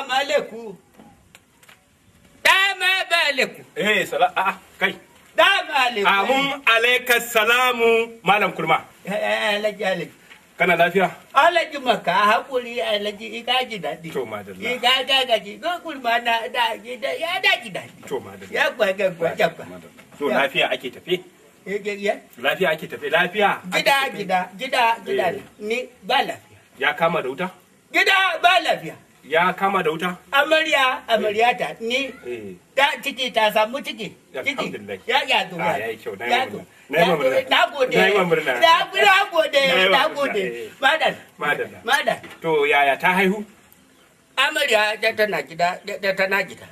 Salamu alaikum. Dama alaikum. Kai. Dama alaikum. Amun alaikas salamu Malam Kurma. Alhaji. Kana lafiya? Alhaji maka hakuri Alhaji ikaji daɗi. To madalla. Gaji don Kurma na da gida ya daji daɗi. To madalla. Ya kwa. To lafiya ake tafe? Lafiya ake tafe lafiya. Gida ni ba lafiya. Ya kama da wuta? Gida ba lafiya. Ya kama da wuta? Amarya ta ni ta ciki ta samu ciki. Alhamdulillah. Ya zo. Ya yi kyau. Na gode. Madal. To yaya ta haihu? Amarya ta tana gida.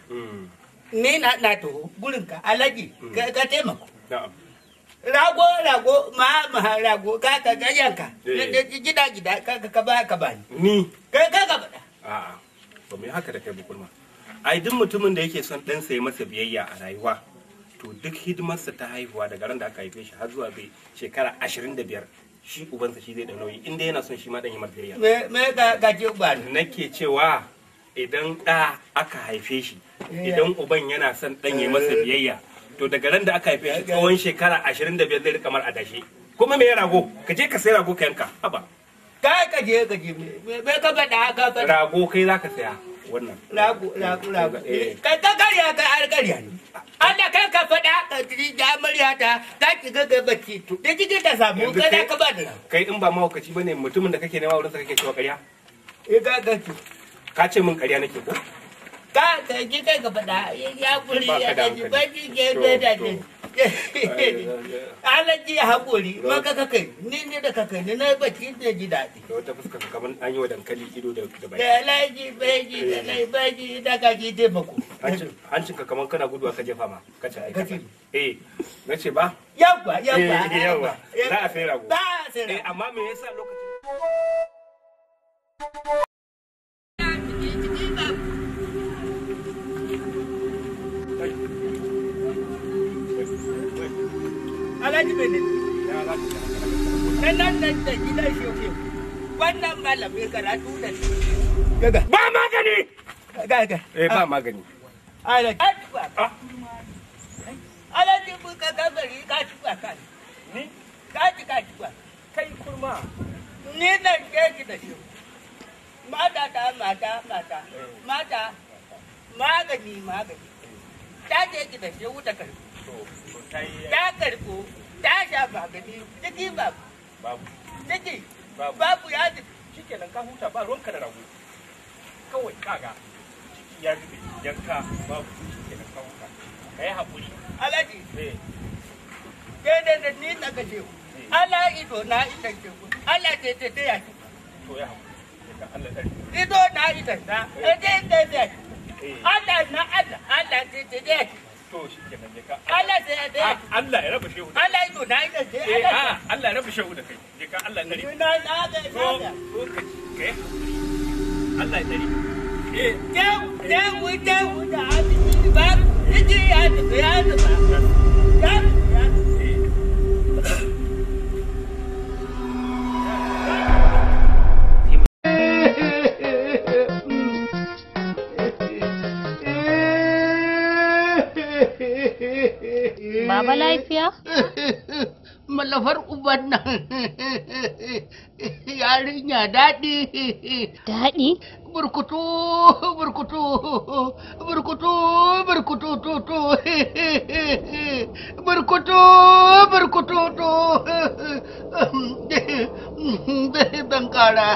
Ni na taho gurinka Alhaji ka taimako. Rago rago ka yanka. Gida ka bani. Ni? Ka faɗa. A'a, ba mu yi haka da kai bukurma. Ai duk mutumin da yake son ɗansa ya masa biyayya a rayuwa, to duk hidimarsa ta haihuwa daga ran da aka haife shi har zuwa bai shekara 25 shi ubansa shi zai da nauyi inda yana son shi ma ɗan yi masa biyayya. Me ka ce uban? Nake cewa idan ɗa aka haife shi, idan uban yana son ɗan ya masa biyayya, to daga ran da aka haife shi tsawon shekara 25 zai rika mar adashe. Kuma me ya rago? Ka je ka sai rago ka yanka. Haba. Ka je me ka faɗa rago kai za ka saya wannan rago ka karya ne Allah kai ka faɗa ka ji amarya ta ki ga bacci da kike ta samu kai ka ba da kai in ba mahaukaci bane mutumin da kake nema wurin sa kake cewa ƙarya ka ce min ƙarya nake ko ka ji kai ka faɗa ya kuri ya ji bacci ke da Alhaji ya haƙuri maka kakai ni da kakai ni na bacci da ji daɗi. Da wata fuskar kamar an yi wa dankali ido da baki. Da Alhaji da kaji taimako. Hancin ka kamar kana guduwa ka jefa ma ka ce aika. Na ce ba? Yawwa. Za a sai rago. Za a sai rago. Amma me yasa lokacin Alhaji Benin. Nan da gidan shoke. Wannan malamin karatu da gaga. Ba magani. Gaga. Ba magani. Alhaji mun ka gabari ka tuba kan. Ni? Ka tuba. Kai kurma. Ni nan ke da shi. Mata. Magani. Ta je ki da shi wuta kai. Ta karko, ta sha magani, ciki babu. Ciki babu ya ji. Shikenan ka huta ba ruwanka da rago. Kawai kaga ciki ya zube yanka babu shikenan ka huta. Kai haƙuri. Alhaji. Ke da ni na gaje ku. Allah ido na idan ke ku. Allah te ya ci. To ya haƙuri. Allah tsare. Ido na idan na. Ya ci. Allah te ya ci. To shi kenan je ka. Allah sai da Allah ya raba shehu. Allah ido na idan sai Allah ya raba shehu da kai. Je ka Allah ya tsare. Na ga. To kai. Allah ya tsare. Jawu da abin ba. Yaji ya ba. Baba lafiya? Malafar uban nan yarinya daɗi. Daɗi? Burkutu to. Ban ƙara.